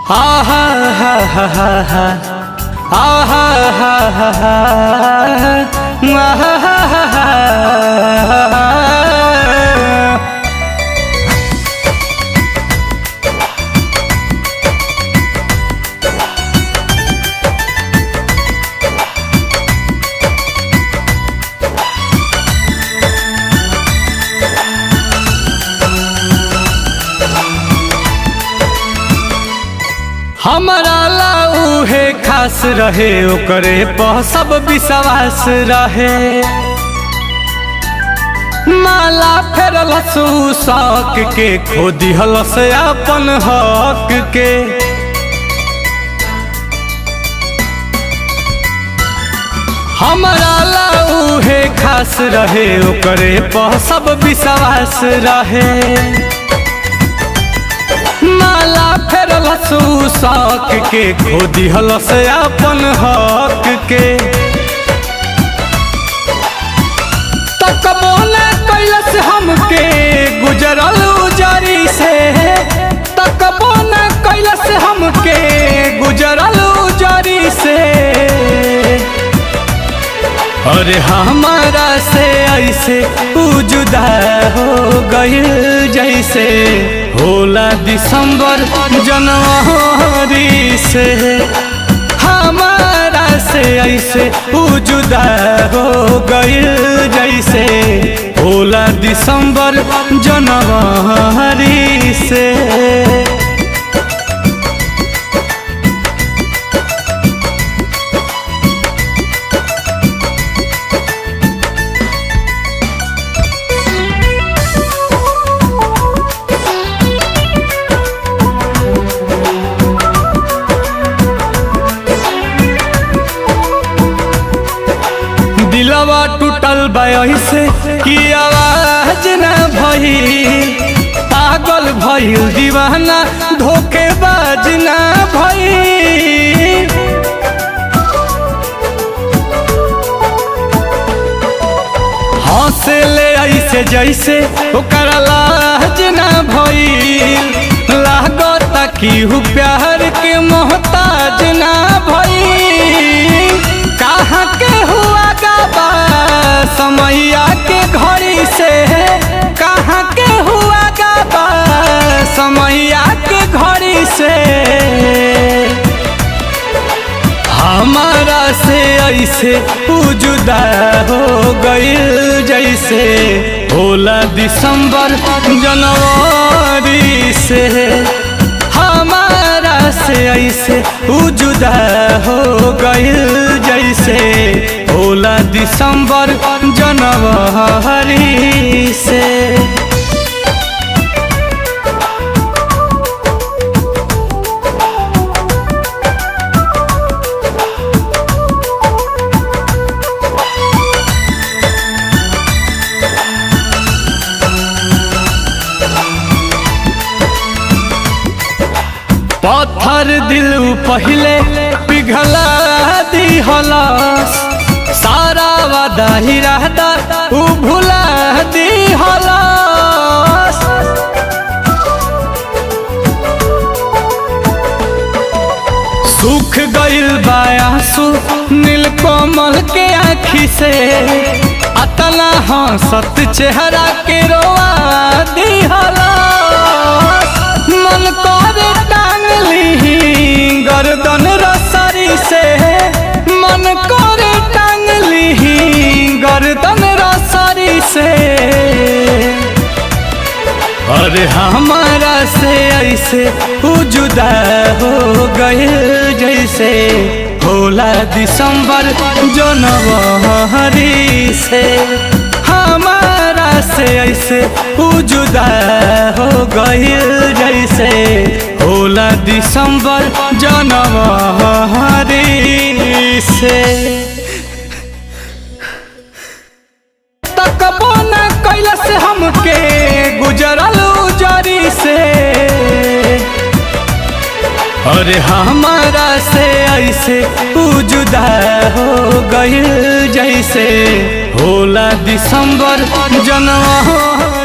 हा हा हा हा हा हा हा हा हा हा। हमारा लाऊ है खास रहे ओकरे पर सब विश्वास रहे। माला फेरल शौक के खो दिहल से अपन हक के। हमारा लाऊ है खास रहे ओकरे पर सब विश्वास रहे। माला फेरल शौक के खो दिहल से अपन हक के। तकबो न कैलस हमके गुजरल उजरी से। तकबो न कैलस हमके गुजरल उजरी से। अरे हमारा से ऐसे जुदा हो गइल जैसे होला दिसंबर जनवरी से। हमारा से ऐसे जुदा हो गइल जैसे होला दिसंबर जनवरी से। दिलवा टूटल से कि आवाज न भई। पागल भइल दीवाना धोखेबाज न भई। हंसे ले ऐसे जैसे ओकर लाज न भइल। लागता कि प्यार के मोहताज न भई। कहाँ के हुआ गाबा समैया के घड़ी से। कहाँ के हुआ गाबा समैया के घड़ी से। हमारा से ऐसे जुदा हो गइल जैसे होला दिसंबर जनवरी से। हमारा से ऐसे जुदा हो गइल जैसे होला दिसंबर जनवरी से। पत्थर दिल पहले पिघला दिहलस। सारा वादा ही रहता उ भुला दिहलस। सूख गइल बा आंसू नीलकमल के आँखी से। अतना हंसत चेहरा के रोआ दिहलस। मन करे गर्दन रसरी से। मन करे टांगली गर्दन रसरी से। अरे हमारा से ऐसे जुदा हो गइल जैसे होला दिसंबर जनवरी से। हमारा से ऐसे जुदा हो गइल जैसे होला दिसंबर जनवरी से। तकबो न कैलस हमके गुजरल उजरी से। अरे हमारा से ऐसे जुदा हो गइल जैसे होला दिसंबर जनवरी